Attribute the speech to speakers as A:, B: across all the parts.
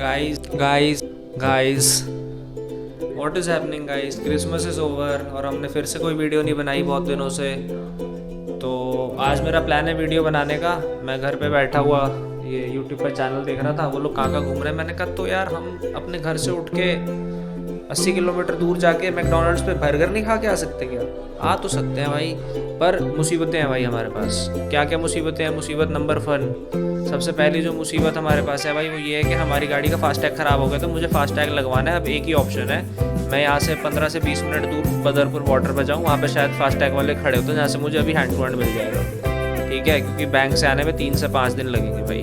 A: Guys what is happening guys, Christmas is over और हमने फिर से कोई वीडियो नहीं बनाई बहुत दिनों से। तो आज मेरा प्लान है वीडियो बनाने का। मैं घर पे बैठा हुआ ये यूट्यूब पर चैनल देख रहा था, वो लोग कहाँ घूम रहे हैं। मैंने कहा तो यार हम अपने घर से उठ के 80 किलोमीटर दूर जाके मैकडोनल्ड्स पे बर्गर नहीं खा के आ सकते क्या? आ तो सकते हैं भाई, पर मुसीबतें हैं भाई हमारे पास। क्या क्या मुसीबतें हैं? मुसीबत नंबर 1, सबसे पहली जो मुसीबत हमारे पास है भाई वो ये है कि हमारी गाड़ी का फास्टैग ख़राब हो गया। तो मुझे फास्टैग लगवाना है। अब एक ही ऑप्शन है, मैं यहाँ से 15 से 20 मिनट दूर बदरपुर बॉर्डर पर जाऊँ, वहाँ पे शायद फास्टैग वाले खड़े होते हैं जहाँ से मुझे अभी हैंड टू हैंड मिल जाएगा। ठीक है, क्योंकि बैंक से आने में 3 से 5 दिन लगेंगे भाई।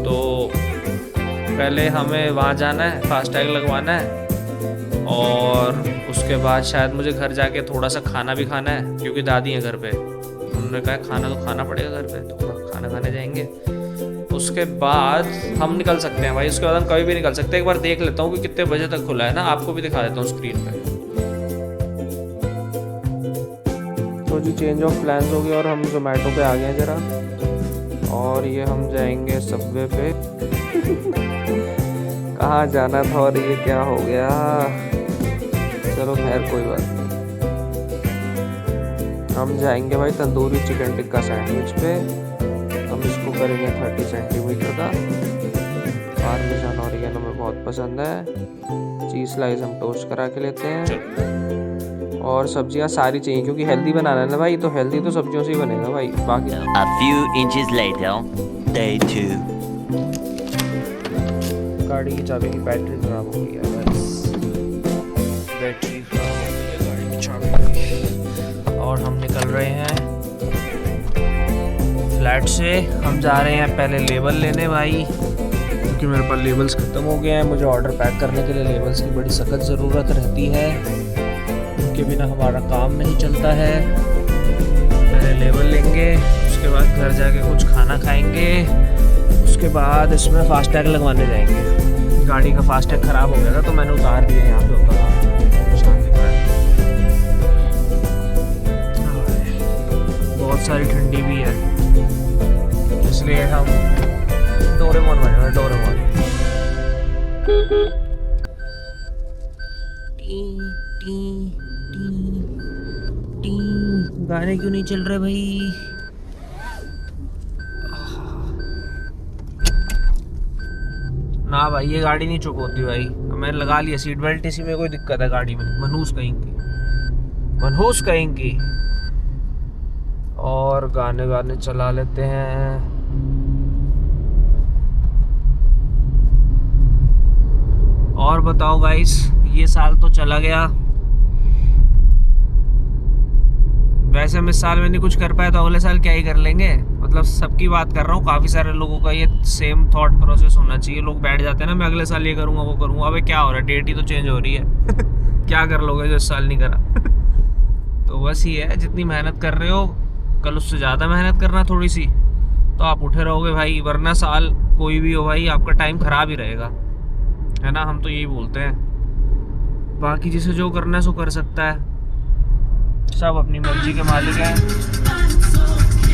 A: तो पहले हमें वहाँ जाना है, फास्टैग लगवाना है और उसके बाद शायद मुझे घर जाके थोड़ा सा खाना भी खाना है, क्योंकि दादी है घर पे। उन्होंने कहा खाना तो खाना पड़ेगा घर पे, तो खाना खाने जाएंगे। उसके बाद हम निकल सकते हैं भाई। उसके बाद हम कभी भी निकल सकते हैं। एक बार देख लेता हूँ कि कितने बजे तक खुला है ना, आपको भी दिखा देता हूँ स्क्रीन पे। तो जी चेंज ऑफ प्लान्स हो गया और हम जोमेटो पे आ गए हैं ज़रा। और ये हम जाएंगे सबवे पे। कहाँ जाना था और ये क्या हो गया? चलो खैर कोई बात नहीं। हम जाएंगे भाई तंदूरी चिकन टिक्का सैंडविच पे। हम इसको करेंगे 30 सेंटीमीटर का। पार्मेजान ऑरिगेनो में बहुत पसंद है। चीज़ स्लाइस हम टोस्ट करा के लेते हैं। और सब्जियां सारी चाहिए क्योंकि हेल्दी बनाना है ना भाई, तो हेल्दी तो सब्जियों से ही बनेगा भाई। बाकी
B: A few inches later, day 2.
A: गाड़ी की चाबी की बैटरी खराब हो गई है बस। बैटरी खराब हो गई है गाड़ी की चाबी की। और हम निकल रहे हैं फ्लैट से। हम जा रहे हैं पहले लेबल लेने भाई, क्योंकि मेरे पास लेबल्स ख़त्म हो गए हैं। मुझे ऑर्डर पैक करने के लिए लेबल्स की बड़ी सख्त ज़रूरत रहती है, उनके बिना हमारा काम नहीं चलता है। पहले लेबल लेंगे, उसके बाद घर जाके कुछ खाना खाएंगे, उसके बाद इसमें फास्टैग लगवाने जाएंगे। गाड़ी का फास्टैग ख़राब हो गया था तो मैंने उतार दिया। यहाँ पे होता था निशान दिख रहा है। बहुत सारी ठंडी भी है, इसलिए हम डोरेमोन बने हुए। डोरेमोन गाने क्यों नहीं चल रहे भाई? ना भाई ये गाड़ी नहीं चुप होती भाई। मैंने लगा लिया सीट बेल्ट, इसी में कोई दिक्कत है गाड़ी में। मनहूस कहीं की। और गाने चला लेते हैं। और बताओ गाइस, ये साल तो चला गया। वैसे हम इस साल में नहीं कुछ कर पाए तो अगले साल क्या ही कर लेंगे। मतलब सबकी बात कर रहा हूँ, काफ़ी सारे लोगों का ये सेम थॉट प्रोसेस होना चाहिए। लोग बैठ जाते हैं ना, मैं अगले साल ये करूँगा वो करूँगा। अबे क्या हो रहा है, डेट ही तो चेंज हो रही है। क्या कर लोगे जो इस साल नहीं करा? तो बस ये है, जितनी मेहनत कर रहे हो कल उससे ज़्यादा मेहनत करना थोड़ी सी, तो आप उठे रहोगे भाई। वरना साल कोई भी हो भाई, आपका टाइम ख़राब ही रहेगा, है ना। हम तो यही बोलते हैं। बाकी जिसे जो करना है सो कर सकता है, सब अपनी मर्जी के मालिक हैं।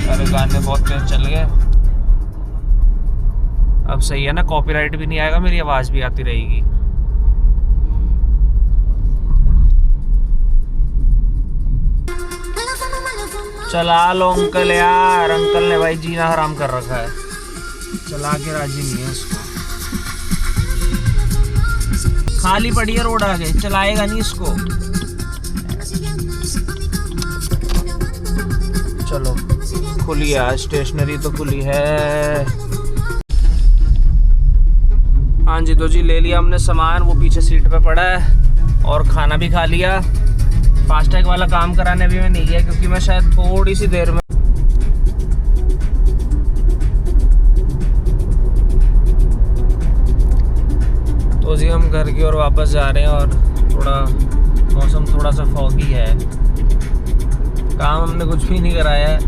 A: अरे गाने बहुत तेज चल गए। अब सही है ना, कॉपीराइट भी नहीं आएगा, मेरी आवाज़ भी आती रहेगी। चला लो अंकल यार, अंकल ने भाई जीना हराम कर रखा है। चला के राजी नहीं है इसको। खाली पड़ी है रोड आगे, चलाएगा नहीं इसको। चलो खुली है, स्टेशनरी तो खुली है। हाँ जी, तो जी ले लिया हमने सामान, वो पीछे सीट पे पड़ा है। और खाना भी खा लिया। फास्टैग वाला काम कराने भी मैं नहीं गया, क्योंकि मैं शायद थोड़ी सी देर में तो जी हम घर की ओर वापस जा रहे हैं। और थोड़ा मौसम थोड़ा सा फॉगी है। काम हमने कुछ भी नहीं कराया है,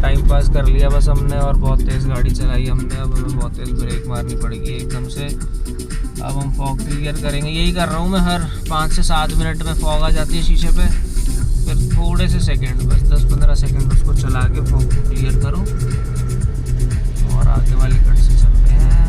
A: टाइम पास कर लिया बस हमने। और बहुत तेज़ गाड़ी चलाई हमने। अब हमें बहुत तेज़ ब्रेक मारनी पड़ेगी एकदम से। अब हम फॉग क्लियर करेंगे। यही कर रहा हूँ मैं, हर 5 से 7 मिनट में फॉग आ जाती है शीशे पे। फिर थोड़े से सेकंड, बस 10-15 सेकंड उसको चला के फॉग क्लियर करो। और आगे वाली कट से चलते हैं।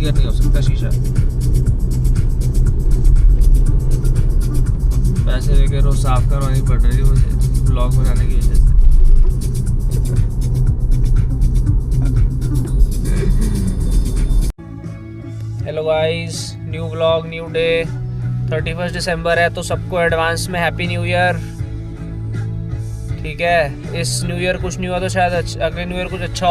A: क्लियर नहीं हो सकता शीशा। पैसे लेकर रोज साफ करवानी पड़ रही है मुझे ब्लॉग बनाने की वजह से। Hello guys, new vlog, new day. 31 दिसंबर है तो सबको एडवांस में हैप्पी न्यू ईयर। ठीक है, इस न्यू ईयर कुछ नहीं हुआ तो शायद अगले न्यू ईयर कुछ अच्छा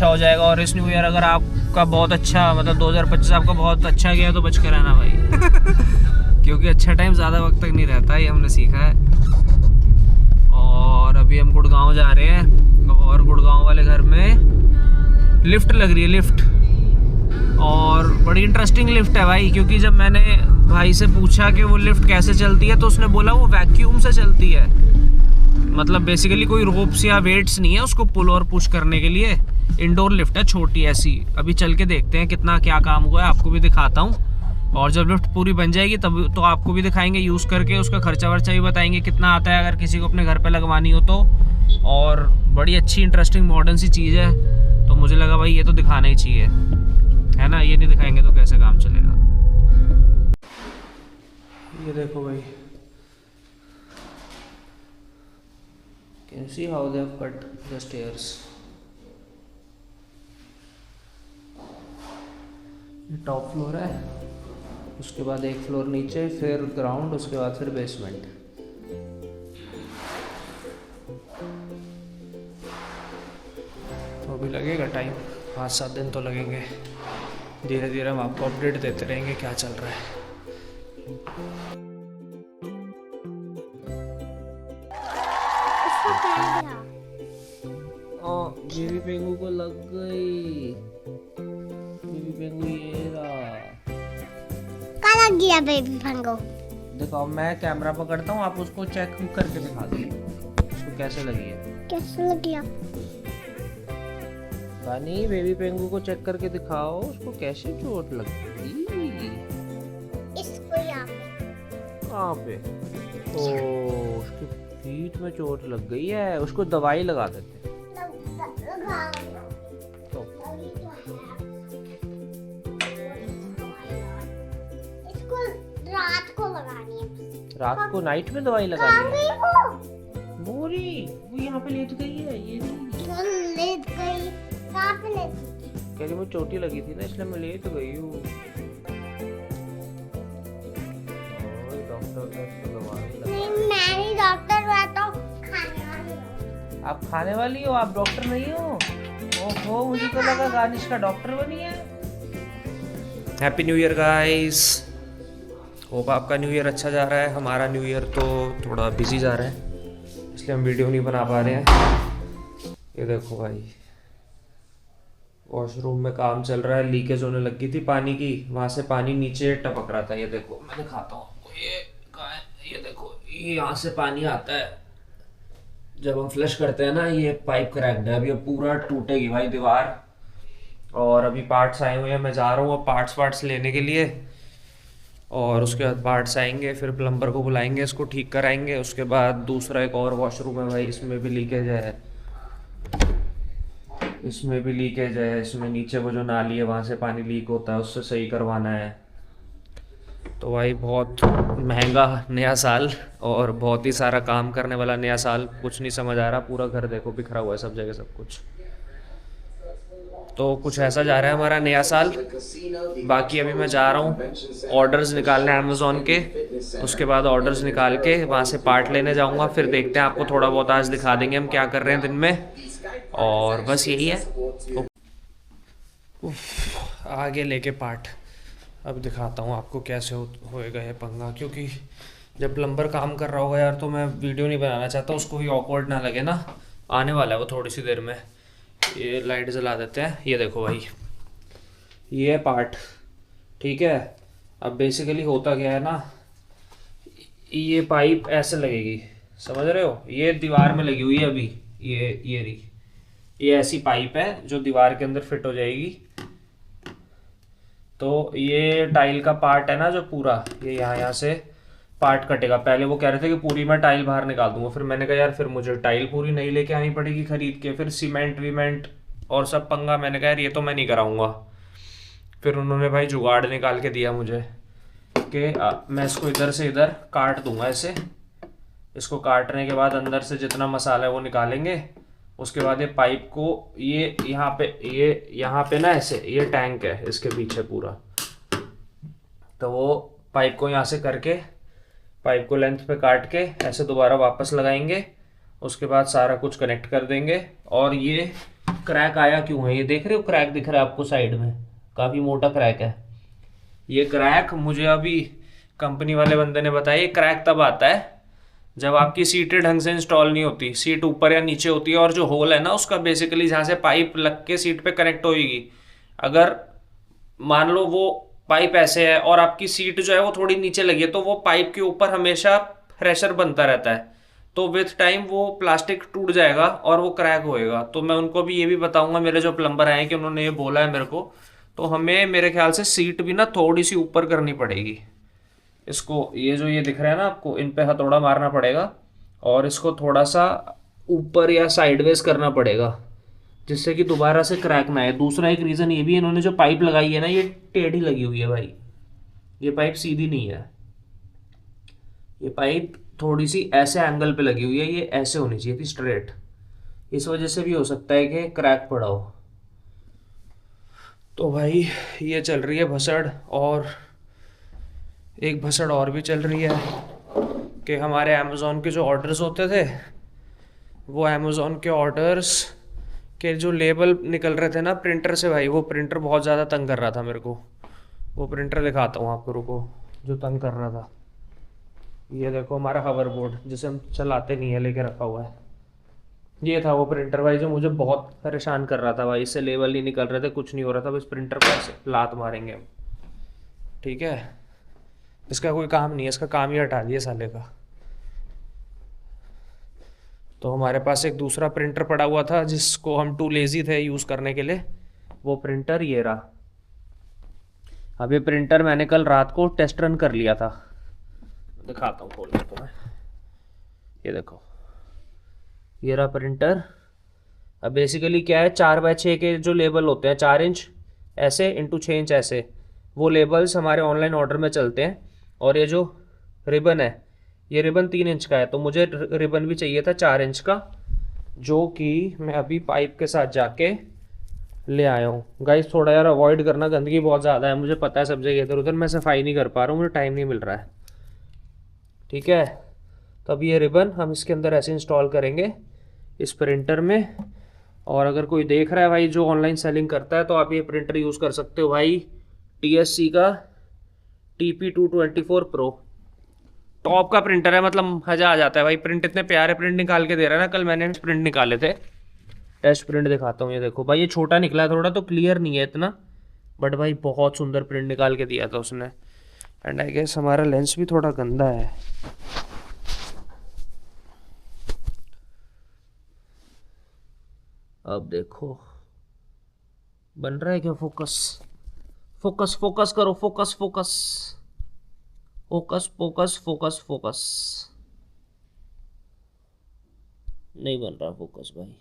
A: हो जाएगा। और इस न्यू ईयर अगर आपका बहुत अच्छा, मतलब 2025 आपका बहुत अच्छा गया तो बच कर रहना भाई क्योंकि अच्छा टाइम ज़्यादा वक्त तक नहीं रहता, ये हमने सीखा है। और अभी हम गुड़गांव जा रहे हैं और गुड़गांव वाले घर में लिफ्ट लग रही है, लिफ्ट। और बड़ी इंटरेस्टिंग लिफ्ट है भाई, क्योंकि जब मैंने भाई से पूछा कि वो लिफ्ट कैसे चलती है तो उसने बोला वो वैक्यूम से चलती है। मतलब बेसिकली कोई रोप्स या वेट्स नहीं है उसको पुल और पुश करने के लिए। इंडोर लिफ्ट है, छोटी ऐसी। अभी चल के देखते हैं कितना क्या काम हुआ है, आपको भी दिखाता हूँ। और जब लिफ्ट पूरी बन जाएगी तब तो आपको भी दिखाएंगे यूज़ करके, उसका खर्चा वर्चा भी बताएंगे कितना आता है अगर किसी को अपने घर पे लगवानी हो तो। और बड़ी अच्छी इंटरेस्टिंग मॉडर्न सी चीज़ है, तो मुझे लगा भाई ये तो दिखाना ही चाहिए, है ना। ये नहीं दिखाएंगे तो कैसे काम चलेगा। ये देखो भाई, can see how they have cut the stairs. ये टॉप फ्लोर है, उसके बाद एक फ्लोर नीचे, फिर ग्राउंड, उसके बाद फिर बेसमेंट। तो अभी लगेगा टाइम, 5-7 दिन तो लगेंगे। धीरे धीरे हम आपको अपडेट देते रहेंगे क्या चल रहा है। बेबी पेंगू को लग गई। बेबी पेंगू ये रहा।
C: क्या लग गया बेबी पेंगू?
A: देखो मैं कैमरा पकड़ता हूँ, आप उसको चेक करके दिखा दो उसको कैसे लगी है।
C: कैसे लग गया?
A: बानी, बेबी पेंगू को चेक करके दिखाओ उसको कैसे चोट लग गई।
C: इसको यहाँ पे।
A: कहाँ पे? ओ, उसकी पीठ में चोट लग गई है, उसको दवाई लगा देते हैं। तो
C: इसको रात को लगानी है।
A: रात को नाइट में दवाई लगानी है। मोरी वो यहाँ पे लेट गई है, ये नहीं
C: लेट गई। कहाँ पे लेट गई?
A: कह रही मुझे चोटी लगी थी ना इसलिए मैं लेट गई हूँ। डॉक्टर ने इसको दवाई लगाई।
C: नहीं, मैं ही डॉक्टर हुआ तो खाने वाली हूँ।
A: आप खाने वाली हो, आप डॉक्टर नहीं हो। ओहो, मुझे तो लगा गानिश का डॉक्टर बनी है। Happy new year guys, hope आपका न्यू ईयर अच्छा जा रहा है। हमारा न्यू ईयर तो थोड़ा बिजी जा रहा है इसलिए हम वीडियो नहीं बना पा रहे हैं। ये देखो भाई, वॉशरूम में काम चल रहा है, लीकेज होने लग गई थी पानी की, वहाँ से पानी नीचे टपक रहा था। ये देखो मैं दिखाता हूँ आपको, ये कहाँ है, ये देखो, ये यहाँ से पानी आता है जब हम फ्लश करते हैं ना। ये पाइप क्रैक्ड है, अभी ये पूरा टूटेगी भाई दीवार। और अभी पार्ट्स आए हुए हैं, मैं जा रहा हूँ अब पार्ट्स लेने के लिए। और उसके बाद पार्ट्स आएंगे, फिर प्लम्बर को बुलाएंगे, इसको ठीक कराएंगे। उसके बाद दूसरा एक और वॉशरूम है भाई, इसमें भी लीकेज है, इसमें भी लीकेज है। इसमें नीचे वो जो नाली है वहाँ से पानी लीक होता है, उससे सही करवाना है। तो भाई बहुत महंगा नया साल और बहुत ही सारा काम करने वाला नया साल, कुछ नहीं समझ आ रहा। पूरा घर देखो बिखरा हुआ है सब जगह, सब कुछ। तो कुछ ऐसा जा रहा है हमारा नया साल। बाकी अभी मैं जा रहा हूँ ऑर्डर्स निकालने अमेज़ॉन के, उसके बाद ऑर्डर्स निकाल के वहाँ से पार्ट लेने जाऊँगा। फिर देखते हैं, आपको थोड़ा बहुत आज दिखा देंगे हम क्या कर रहे हैं दिन में। और बस यही है, आगे लेके पार्ट अब दिखाता हूँ आपको कैसे होएगा ये पंगा। क्योंकि जब प्लम्बर काम कर रहा होगा यार तो मैं वीडियो नहीं बनाना चाहता, उसको भी ऑकवर्ड ना लगे ना। आने वाला है वो थोड़ी सी देर में। ये लाइट जला देते हैं। ये देखो भाई, ये है पार्ट, ठीक है। अब बेसिकली होता क्या है ना, ये पाइप ऐसे लगेगी, समझ रहे हो, ये दीवार में लगी हुई है अभी। ये ऐसी पाइप है जो दीवार के अंदर फिट हो जाएगी। तो ये टाइल का पार्ट है ना जो पूरा, ये यहाँ से पार्ट कटेगा। पहले वो कह रहे थे कि पूरी मैं टाइल बाहर निकाल दूंगा, फिर मैंने कहा यार फिर मुझे टाइल पूरी नहीं लेके आनी पड़ेगी खरीद के, फिर सीमेंट वीमेंट और सब पंगा। मैंने कहा यार ये तो मैं नहीं कराऊंगा। फिर उन्होंने भाई जुगाड़ निकाल के दिया मुझे कि मैं इसको इधर से इधर काट दूंगा ऐसे। इसको काटने के बाद अंदर से जितना मसाला है वो निकालेंगे। उसके बाद ये पाइप को ये यहाँ पे ना ऐसे ये टैंक है इसके पीछे पूरा, तो वो पाइप को यहाँ से करके पाइप को लेंथ पे काट के ऐसे दोबारा वापस लगाएंगे। उसके बाद सारा कुछ कनेक्ट कर देंगे। और ये क्रैक आया क्यों है, ये देख रहे हो क्रैक दिख रहा है आपको साइड में, काफ़ी मोटा क्रैक है। ये क्रैक मुझे अभी कंपनी वाले बंदे ने बताया, ये क्रैक तब आता है जब आपकी सीटें ढंग से इंस्टॉल नहीं होती, सीट ऊपर या नीचे होती है और जो होल है ना उसका बेसिकली जहाँ से पाइप लग के सीट पे कनेक्ट होगी, अगर मान लो वो पाइप ऐसे है और आपकी सीट जो है वो थोड़ी नीचे लगी है, तो वो पाइप के ऊपर हमेशा प्रेशर बनता रहता है, तो विथ टाइम वो प्लास्टिक टूट जाएगा और वो क्रैक होएगा। तो मैं उनको भी ये भी बताऊंगा, मेरे जो प्लम्बर आए कि उन्होंने ये बोला है मेरे को, तो हमें मेरे ख्याल से सीट भी ना थोड़ी सी ऊपर करनी पड़ेगी। इसको ये जो ये दिख रहा है ना आपको, इन पे हथौड़ा मारना पड़ेगा और इसको थोड़ा सा ऊपर या साइडवेज करना पड़ेगा जिससे कि दोबारा से क्रैक ना आए। दूसरा एक रीज़न ये भी है, इन्होंने जो पाइप लगाई है ना ये टेढ़ी लगी हुई है भाई, ये पाइप सीधी नहीं है, ये पाइप थोड़ी सी ऐसे एंगल पे लगी हुई है, ये ऐसे होनी चाहिए थी स्ट्रेट, इस वजह से भी हो सकता है कि क्रैक पड़ा हो। तो भाई ये चल रही है भसड़, और एक भसड़ और भी चल रही है कि हमारे अमेज़ॉन के जो ऑर्डर्स होते थे, वो अमेज़ॉन के ऑर्डर्स के जो लेबल निकल रहे थे ना प्रिंटर से, भाई वो प्रिंटर बहुत ज़्यादा तंग कर रहा था मेरे को। वो प्रिंटर दिखाता हूँ आपको, रुको, जो तंग कर रहा था। ये देखो हमारा हवर बोर्ड जिसे हम चलाते नहीं है, लेके रखा हुआ है, ये था वो प्रिंटर भाई जो मुझे बहुत परेशान कर रहा था भाई। इससे लेबल नहीं निकल रहे थे, कुछ नहीं हो रहा था, बस प्रिंटर को ऐसे लात मारेंगे हम, ठीक है। इसका कोई काम नहीं है, इसका काम ही हटा दिया साले का। तो हमारे पास एक दूसरा प्रिंटर पड़ा हुआ था जिसको हम टू लेजी थे यूज़ करने के लिए, वो प्रिंटर ये रहा। अब ये प्रिंटर मैंने कल रात को टेस्ट रन कर लिया था, दिखाता हूँ खोल के तुम्हें, ये देखो ये रहा प्रिंटर। अब बेसिकली क्या है, 4x6 के जो लेबल होते हैं, 4 इंच ऐसे इंटू 6 इंच ऐसे, वो लेबल्स हमारे ऑनलाइन ऑर्डर में चलते हैं। और ये जो रिबन है, ये रिबन 3 इंच का है, तो मुझे रिबन भी चाहिए था 4 इंच का, जो कि मैं अभी पाइप के साथ जाके ले आया हूँ। गाइस थोड़ा यार अवॉइड करना, गंदगी बहुत ज़्यादा है, मुझे पता है सब जगह इधर उधर, मैं सफाई नहीं कर पा रहा हूँ, मुझे टाइम नहीं मिल रहा है, ठीक है। तो अब ये रिबन हम इसके अंदर ऐसे इंस्टॉल करेंगे इस प्रिंटर में। और अगर कोई देख रहा है भाई जो ऑनलाइन सेलिंग करता है, तो आप ये प्रिंटर यूज़ कर सकते हो भाई, TSC का TP224 Pro, टॉप का प्रिंटर है, मतलब मज़ा आ जाता है भाई। प्रिंट इतने प्यारे प्रिंट निकाल के दे रहा है ना, कल मैंने प्रिंट निकाले थे, टेस्ट प्रिंट दिखाता हूँ, ये देखो भाई, ये छोटा निकला है थोड़ा, तो क्लियर नहीं है इतना, बट भाई बहुत सुंदर प्रिंट निकाल के दिया था उसने। एंड आई गेस हमारा लेंस भी थोड़ा गंदा है, अब देखो बन रहा है क्या, फोकस फोकस फोकस करो, focus focus focus focus focus focus, नहीं बन रहा फोकस भाई,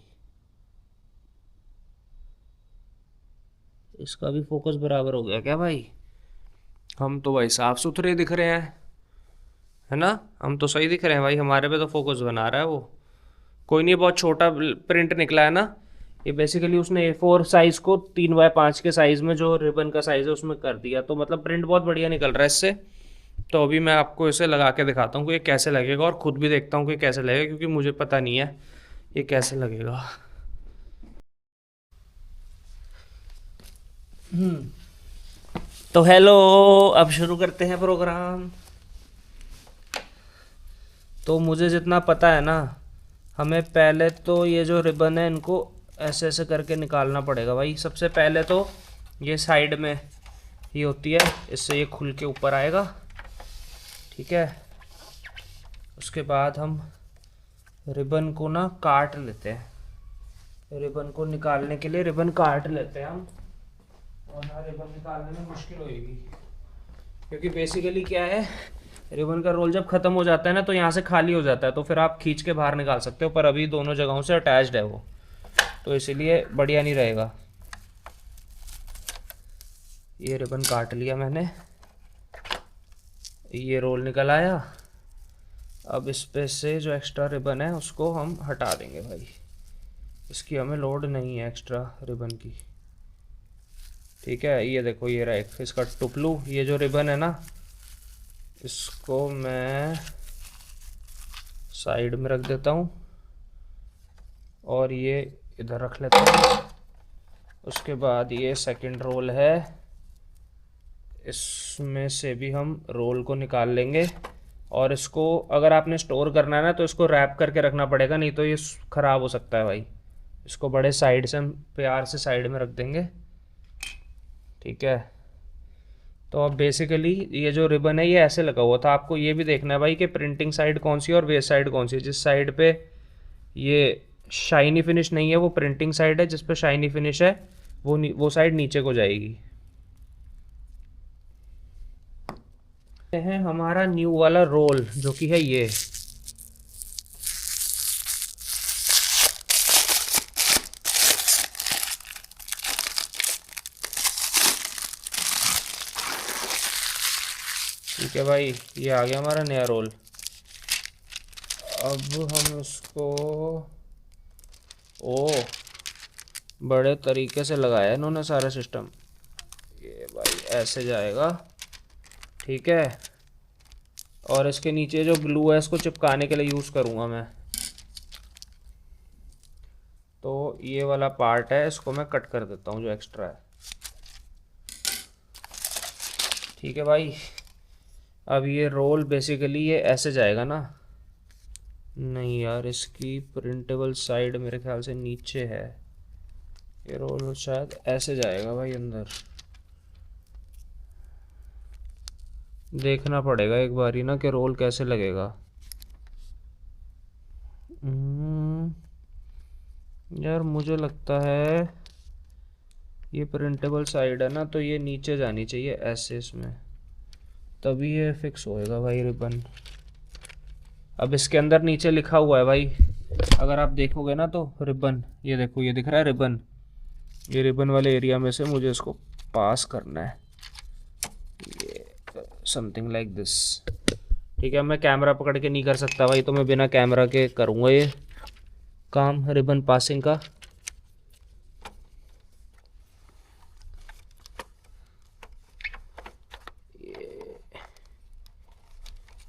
A: इसका भी फोकस बराबर हो गया क्या भाई? हम तो भाई साफ सुथरे दिख रहे हैं, है ना, हम तो सही दिख रहे हैं भाई, हमारे पे तो फोकस बना रहा है वो। कोई नहीं, बहुत छोटा प्रिंट निकला है ना ये, बेसिकली उसने A4 साइज़ को 3x5 के साइज़ में जो रिबन का साइज़ है उसमें कर दिया, तो मतलब प्रिंट बहुत बढ़िया निकल रहा है इससे। तो अभी मैं आपको इसे लगा के दिखाता हूँ कि ये कैसे लगेगा, और ख़ुद भी देखता हूँ कि कैसे लगेगा, क्योंकि मुझे पता नहीं है ये कैसे लगेगा। तो हेलो, अब शुरू करते हैं प्रोग्राम। तो मुझे जितना पता है ना, हमें पहले तो ये जो रिबन है इनको ऐसे ऐसे करके निकालना पड़ेगा भाई। सबसे पहले तो ये साइड में ही होती है, इससे ये खुल के ऊपर आएगा, ठीक है। उसके बाद हम रिबन को ना काट लेते हैं, रिबन को निकालने के लिए रिबन काट लेते हैं हम, और ना रिबन निकालने में मुश्किल होएगी, क्योंकि बेसिकली क्या है, रिबन का रोल जब ख़त्म हो जाता है ना तो यहाँ से खाली हो जाता है, तो फिर आप खींच के बाहर निकाल सकते हो, पर अभी दोनों जगहों से अटैच्ड है वो, तो इसीलिए बढ़िया नहीं रहेगा। ये रिबन काट लिया मैंने, ये रोल निकल आया। अब इस पे से जो एक्स्ट्रा रिबन है उसको हम हटा देंगे भाई, इसकी हमें लोड नहीं है एक्स्ट्रा रिबन की। ठीक है, ये देखो ये रहा एक इसका टुपलू। ये जो रिबन है ना, इसको मैं साइड में रख देता हूँ और ये इधर रख लेता हूँ। उसके बाद ये सेकंड रोल है, इसमें से भी हम रोल को निकाल लेंगे। और इसको अगर आपने स्टोर करना है ना तो इसको रैप करके रखना पड़ेगा, नहीं तो ये ख़राब हो सकता है भाई। इसको बड़े साइड से हम प्यार से साइड में रख देंगे। ठीक है, तो अब बेसिकली ये जो रिबन है ये ऐसे लगा हुआ था। आपको ये भी देखना है भाई कि प्रिंटिंग साइड कौन सी है और वेस्ट साइड कौन सी है। जिस साइड पे ये शाइनी फिनिश नहीं है वो प्रिंटिंग साइड है, जिस पे शाइनी फिनिश है वो साइड नीचे को जाएगी। है हमारा न्यू वाला रोल जो कि है ये। ठीक है भाई, ये आ गया हमारा नया रोल। अब हम इसको बड़े तरीके से लगाया इन्होंने सारा सिस्टम। ये भाई ऐसे जाएगा, ठीक है। और इसके नीचे जो ग्लू है इसको चिपकाने के लिए यूज़ करूँगा मैं। तो ये वाला पार्ट है, इसको मैं कट कर देता हूँ जो एक्स्ट्रा है। ठीक है भाई, अब ये रोल बेसिकली ये ऐसे जाएगा ना। नहीं यार, इसकी प्रिंटेबल साइड मेरे ख्याल से नीचे है। ये रोल शायद ऐसे जाएगा भाई अंदर। देखना पड़ेगा एक बार ही ना कि रोल कैसे लगेगा। यार मुझे लगता है ये प्रिंटेबल साइड है ना, तो ये नीचे जानी चाहिए ऐसे इसमें, तभी ये फिक्स होएगा भाई रिबन। अब इसके अंदर नीचे लिखा हुआ है भाई, अगर आप देखोगे ना तो रिबन, ये देखो ये दिख रहा है रिबन। ये रिबन वाले एरिया में से मुझे इसको पास करना है, ये समथिंग लाइक दिस। ठीक है, मैं कैमरा पकड़ के नहीं कर सकता भाई, तो मैं बिना कैमरा के करूँगा ये काम रिबन पासिंग का।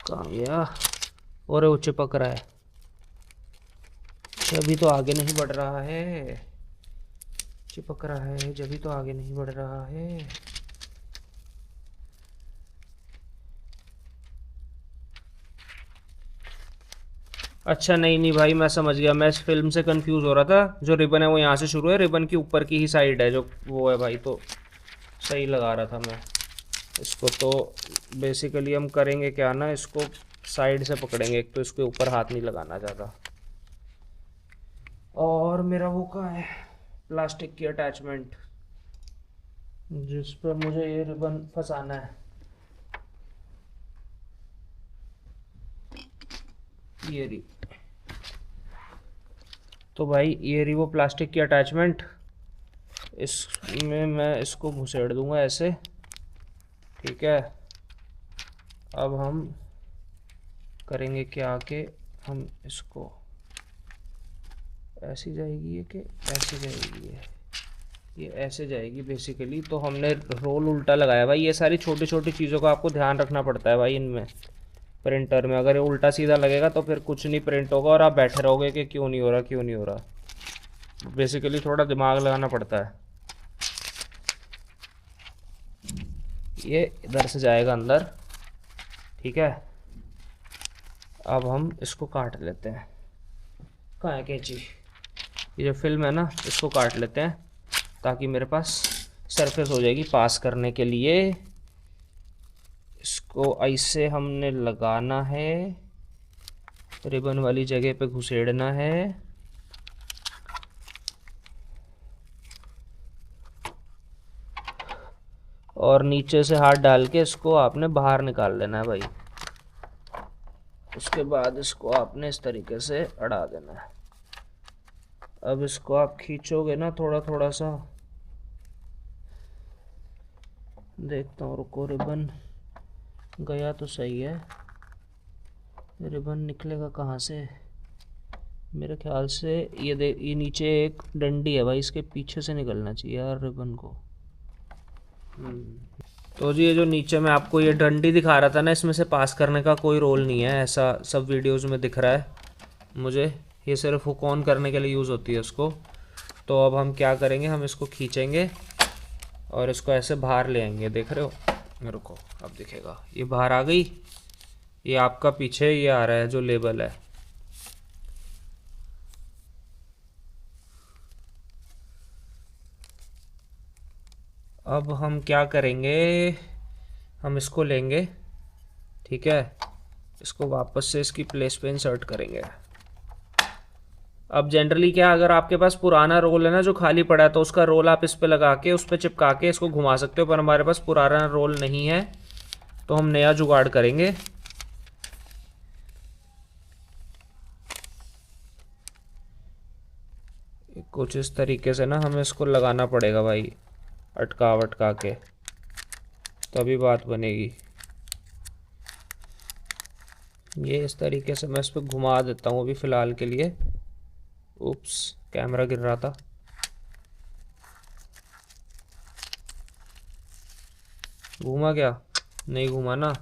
A: कहाँ गया? और वो चिपक रहा है, जब भी तो आगे नहीं बढ़ रहा है। चिपक रहा है जब भी तो आगे नहीं बढ़ रहा है। अच्छा नहीं भाई, मैं समझ गया, मैं इस फिल्म से कंफ्यूज हो रहा था। जो रिबन है वो यहाँ से शुरू है, रिबन की ऊपर की ही साइड है जो वो है भाई, तो सही लगा रहा था मैं इसको। तो बेसिकली हम करेंगे क्या ना, इसको साइड से पकड़ेंगे, एक तो इसके ऊपर हाथ नहीं लगाना ज़्यादा। और मेरा वो का है प्लास्टिक की अटैचमेंट जिस पर मुझे ये रिबन फंसाना है। ये रही, तो भाई ये रही वो प्लास्टिक की अटैचमेंट। इसमें मैं इसको घुसेड़ दूंगा ऐसे। ठीक है, अब हम करेंगे क्या कि हम इसको ऐसी जाएगी ये कि ऐसे जाएगी, ये ऐसे जाएगी बेसिकली। तो हमने रोल उल्टा लगाया भाई। ये सारी छोटी छोटी चीज़ों का आपको ध्यान रखना पड़ता है भाई इनमें। प्रिंटर में अगर ये उल्टा सीधा लगेगा तो फिर कुछ नहीं प्रिंट होगा और आप बैठे रहोगे कि क्यों नहीं हो रहा क्यों नहीं हो रहा। बेसिकली थोड़ा दिमाग लगाना पड़ता है। ये इधर से जाएगा अंदर, ठीक है। अब हम इसको काट लेते हैं। कहाँ है कैंची? ये जो फिल्म है ना, इसको काट लेते हैं ताकि मेरे पास सरफेस हो जाएगी पास करने के लिए। इसको ऐसे हमने लगाना है, रिबन वाली जगह पे घुसेड़ना है। और नीचे से हाथ डाल के इसको आपने बाहर निकाल लेना है भाई। उसके बाद इसको आपने इस तरीके से अड़ा देना है। अब इसको आप खींचोगे ना थोड़ा थोड़ा सा, देखता हूँ, रुको। रिबन गया तो सही है, रिबन निकलेगा कहाँ से? मेरे ख्याल से ये नीचे एक डंडी है भाई, इसके पीछे से निकलना चाहिए यार रिबन को। तो जी ये जो नीचे में आपको ये डंडी दिखा रहा था ना, इसमें से पास करने का कोई रोल नहीं है, ऐसा सब वीडियोस में दिख रहा है मुझे। ये सिर्फ हुक ऑन करने के लिए यूज़ होती है उसको। तो अब हम क्या करेंगे, हम इसको खींचेंगे और इसको ऐसे बाहर ले आएंगे। देख रहे हो, रुको अब दिखेगा। ये बाहर आ गई, ये आपका पीछे ये आ रहा है जो लेबल है। अब हम क्या करेंगे, हम इसको लेंगे, ठीक है, इसको वापस से इसकी प्लेस पे इंसर्ट करेंगे। अब जनरली क्या, अगर आपके पास पुराना रोल है ना जो खाली पड़ा है, तो उसका रोल आप इस पे लगा के उस पे चिपका के इसको घुमा सकते हो, पर हमारे पास पुराना रोल नहीं है तो हम नया जुगाड़ करेंगे। कुछ इस तरीके से ना हमें इसको लगाना पड़ेगा भाई, अटका के, तभी बात बनेगी। ये इस तरीके से मैं इस पर घुमा देता हूँ अभी फ़िलहाल के लिए। उप्स, कैमरा गिर रहा था। घूमा क्या? नहीं घूमा ना,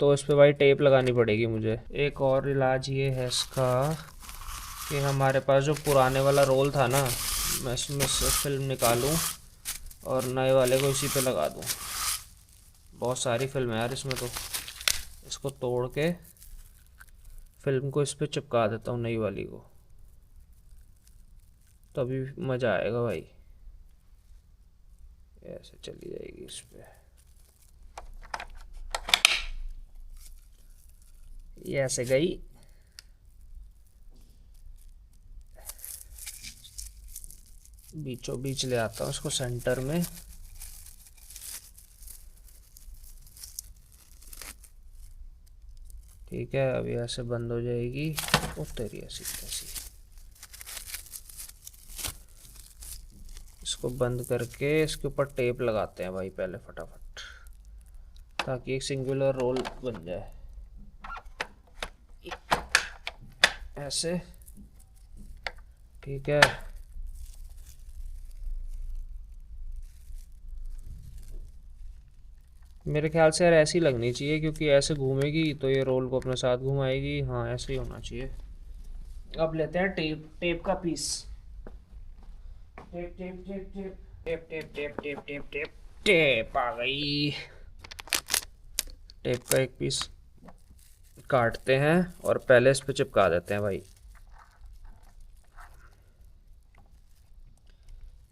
A: तो इस पे भाई टेप लगानी पड़ेगी मुझे। एक और इलाज ये है इसका कि हमारे पास जो पुराने वाला रोल था ना, मैं इसमें से फिल्म निकालूं और नए वाले को इसी पे लगा दूं। बहुत सारी फिल्म है यार इसमें, तो इसको तोड़ के फिल्म को इस पे चिपका देता हूँ, नई वाली को, तभी मज़ा आएगा भाई। ऐसे चली जाएगी इस पे, ये ऐसे गई। बीचों बीच ले आता हूँ इसको सेंटर में। ठीक है, अभी ऐसे बंद हो जाएगी। ओ तेरी ऐसी तैसी। इसको बंद करके इसके ऊपर टेप लगाते हैं भाई पहले फटाफट, ताकि एक सिंगुलर रोल बन जाए। ऐसे, ठीक है। मेरे ख्याल से यार ऐसी लगनी चाहिए, क्योंकि ऐसे घूमेगी तो ये रोल को अपने साथ घुमाएगी। हाँ ऐसे ही होना चाहिए। अब लेते हैं टेप, टेप का पीस। Tape tape tape tape tape tape tape tape tape tape tape आ गई। टेप का एक पीस काटते हैं और पहले इस पे चिपका देते हैं भाई,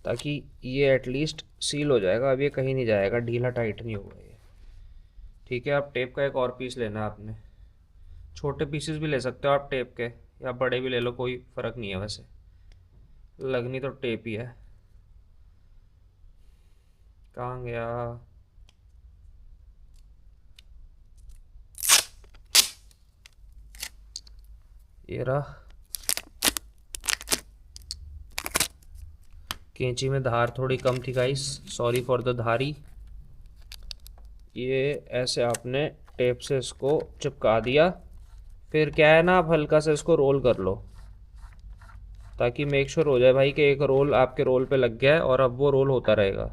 A: ताकि ये एटलीस्ट सील हो जाएगा। अब ये कहीं नहीं जाएगा, ढीला टाइट नहीं होगा ये। ठीक है, अब टेप का एक और पीस लेना है आपने। छोटे पीसेस भी ले सकते हो आप टेप के, या बड़े भी ले लो, कोई फ़र्क नहीं है वैसे, लगनी तो टेप ही है। कहाँ गया? ये रहा। कैंची में धार थोड़ी कम थी गाइस, सॉरी फॉर द धारी। ये ऐसे आपने टेप से इसको चिपका दिया। फिर क्या है ना, आप हल्का से इसको रोल कर लो, ताकि मेक श्योर हो जाए भाई कि एक रोल आपके रोल पे लग गया है और अब वो रोल होता रहेगा।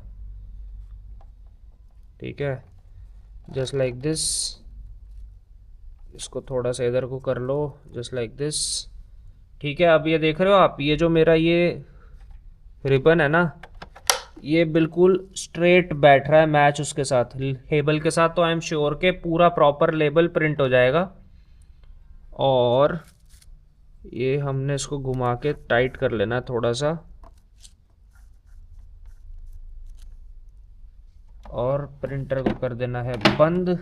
A: ठीक है, जस्ट लाइक दिस। इसको थोड़ा सा इधर को कर लो, जस्ट लाइक दिस। ठीक है, अब ये देख रहे हो आप, ये जो मेरा ये रिबन है ना, ये बिल्कुल स्ट्रेट बैठ रहा है मैच उसके साथ, लेबल के साथ। तो आई एम श्योर के पूरा प्रॉपर लेबल प्रिंट हो जाएगा। और ये हमने इसको घुमा के टाइट कर लेना है थोड़ा सा, और प्रिंटर को कर देना है बंद।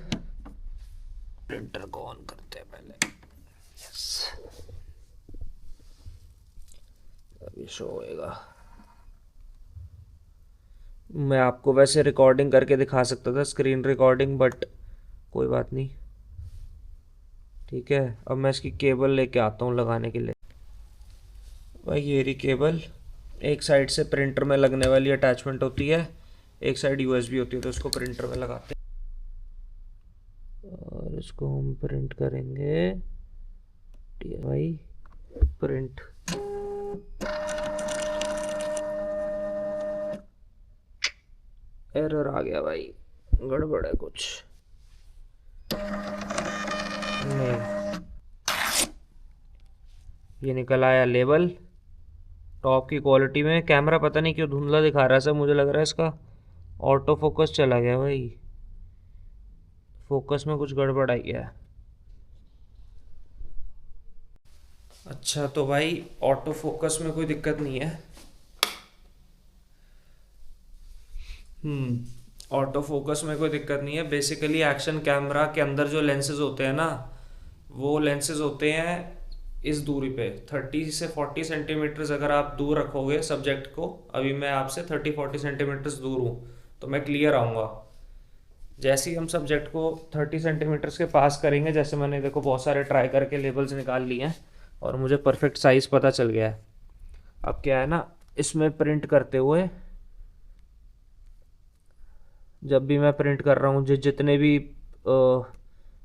A: प्रिंटर को ऑन करते हैं पहले। यस, अभी शो होएगा। मैं आपको वैसे रिकॉर्डिंग करके दिखा सकता था, स्क्रीन रिकॉर्डिंग, बट कोई बात नहीं। ठीक है, अब मैं इसकी केबल लेके आता हूँ लगाने के लिए। भाई ये रही केबल। एक साइड से प्रिंटर में लगने वाली अटैचमेंट होती है, एक साइड यूएसबी होती है, तो उसको प्रिंटर में लगाते हैं और इसको हम प्रिंट करेंगे। भाई प्रिंट, एरर आ गया भाई, गड़बड़ है कुछ। नहीं, ये निकल आया लेबल। टॉप की क्वालिटी में कैमरा पता नहीं क्यों धुंधला दिखा रहा है सब, मुझे लग रहा है इसका ऑटो फोकस चला गया भाई, फोकस में कुछ गड़बड़ आई है। अच्छा तो भाई ऑटो फोकस में कोई दिक्कत नहीं है। ऑटो फोकस में कोई दिक्कत नहीं है। बेसिकली एक्शन कैमरा के अंदर जो लेंसेज होते हैं ना, वो लेंसेज होते हैं इस दूरी पे 30 से 40 सेंटीमीटर्स। अगर आप दूर रखोगे सब्जेक्ट को, अभी मैं आपसे 30-40 सेंटीमीटर्स दूर हूँ तो मैं क्लियर आऊँगा। जैसे ही हम सब्जेक्ट को 30 सेंटीमीटर्स के पास करेंगे, जैसे मैंने देखो बहुत सारे ट्राई करके लेबल्स निकाल लिए हैं और मुझे परफेक्ट साइज़ पता चल गया है। अब क्या है ना, इसमें प्रिंट करते हुए जब भी मैं प्रिंट कर रहा हूँ, जितने भी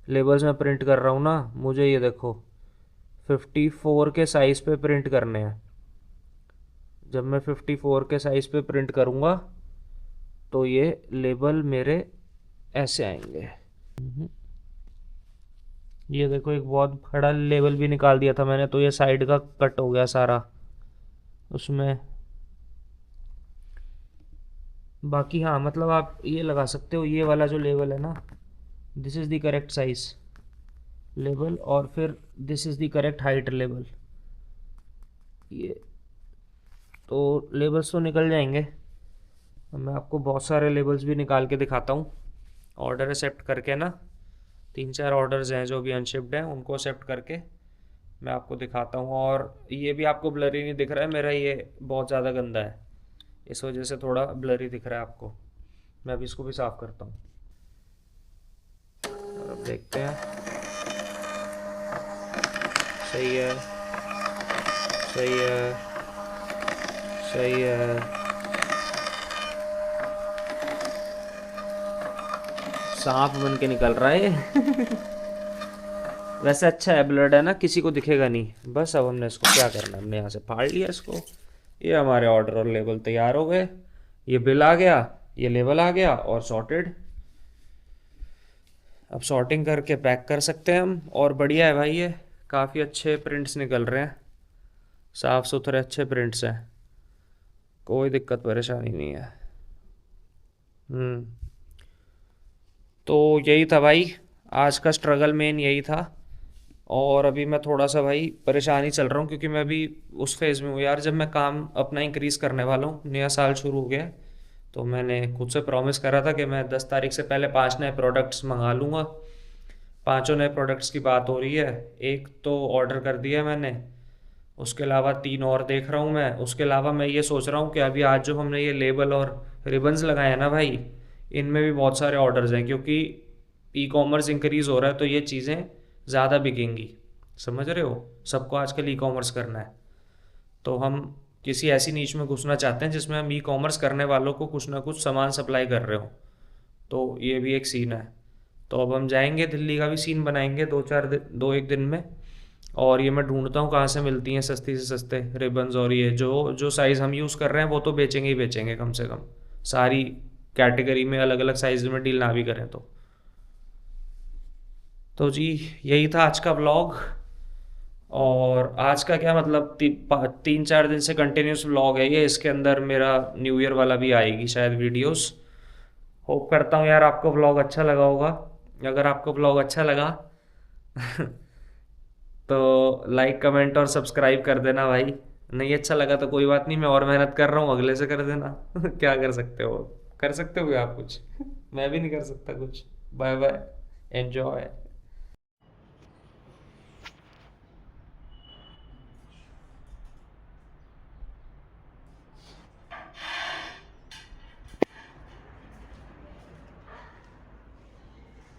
A: लेबल्स में प्रिंट कर रहा हूँ ना, मुझे ये देखो 54 के साइज़ पे प्रिंट करने हैं। जब मैं 54 के साइज़ पे प्रिंट करूँगा तो ये लेबल मेरे ऐसे आएंगे। ये देखो एक बहुत बड़ा लेबल भी निकाल दिया था मैंने, तो ये साइड का कट हो गया सारा उसमें। बाकी हाँ, मतलब आप ये लगा सकते हो, ये वाला जो लेबल है ना, this is the correct size label, और फिर this is the correct height label. ये तो लेबल्स तो निकल जाएंगे। मैं आपको बहुत सारे लेबल्स भी निकाल के दिखाता हूँ। ऑर्डर एक्सेप्ट करके ना, 3-4 ऑर्डर्स हैं जो भी अनशिप्ड हैं, उनको एक्सेप्ट करके मैं आपको दिखाता हूँ। और ये भी आपको ब्लरी नहीं दिख रहा है, मेरा ये बहुत ज़्यादा गंदा है, इस वजह से थोड़ा ब्लरी दिख रहा है आपको। मैं अभी इसको भी साफ़ करता हूँ और अब देखते हैं। सही है, सही है, सही है। सांप बन के निकल रहा है वैसे अच्छा है, ब्लड है ना, किसी को दिखेगा नहीं। बस अब हमने इसको क्या करना है, हमने यहाँ से फाड़ लिया इसको। ये हमारे ऑर्डर और लेबल तैयार हो गए, ये बिल आ गया, ये लेबल आ गया और सॉर्टेड। अब सॉर्टिंग करके पैक कर सकते हैं हम। और बढ़िया है भाई, ये काफ़ी अच्छे प्रिंट्स निकल रहे हैं, साफ़ सुथरे अच्छे प्रिंट्स हैं, कोई दिक्कत परेशानी नहीं है। तो यही था भाई आज का स्ट्रगल, मेन यही था। और अभी मैं थोड़ा सा भाई परेशान ही चल रहा हूँ, क्योंकि मैं अभी उस फेज़ में हूँ यार, जब मैं काम अपना इंक्रीज़ करने वाला हूँ, नया साल शुरू हो गया है, तो मैंने खुद से प्रॉमिस करा था कि मैं 10 तारीख से पहले 5 नए प्रोडक्ट्स मंगा लूँगा। 5 नए प्रोडक्ट्स की बात हो रही है। एक तो ऑर्डर कर दिया मैंने, उसके अलावा 3 और देख रहा हूँ मैं। उसके अलावा मैं ये सोच रहा हूँ कि अभी आज जो हमने ये लेबल और रिबन्स लगाए हैं ना भाई, इनमें भी बहुत सारे ऑर्डर्स हैं, क्योंकि ई कॉमर्स इंक्रीज़ हो रहा है, तो ये चीज़ें ज़्यादा बिकेंगी। समझ रहे हो, सबको आजकल ई कॉमर्स करना है, तो हम किसी ऐसी नीच में घुसना चाहते हैं जिसमें हम ई कॉमर्स करने वालों को कुछ ना कुछ सामान सप्लाई कर रहे हो। तो ये भी एक सीन है। तो अब हम जाएंगे, दिल्ली का भी सीन बनाएंगे 2-1 दिन में। और ये मैं ढूंढता हूँ कहाँ से मिलती हैं सस्ती से सस्ते रिबन्स, और ये जो साइज़ हम यूज़ कर रहे हैं वो तो बेचेंगे ही बेचेंगे कम से कम, सारी कैटेगरी में अलग अलग साइज़ में डील ना भी करें तो जी यही था आज का व्लॉग। और आज का क्या मतलब 3-4 दिन से कंटिन्यूस व्लॉग है ये, इसके अंदर मेरा न्यू ईयर वाला भी आएगी शायद वीडियोस। होप करता हूँ यार आपको व्लॉग अच्छा लगा होगा। अगर आपको व्लॉग अच्छा लगा तो लाइक कमेंट और सब्सक्राइब कर देना भाई। नहीं अच्छा लगा तो कोई बात नहीं, मैं और मेहनत कर रहा हूँ, अगले से कर देना क्या कर सकते हो, कर सकते हो आप कुछ मैं भी नहीं कर सकता कुछ। Bye bye, enjoy.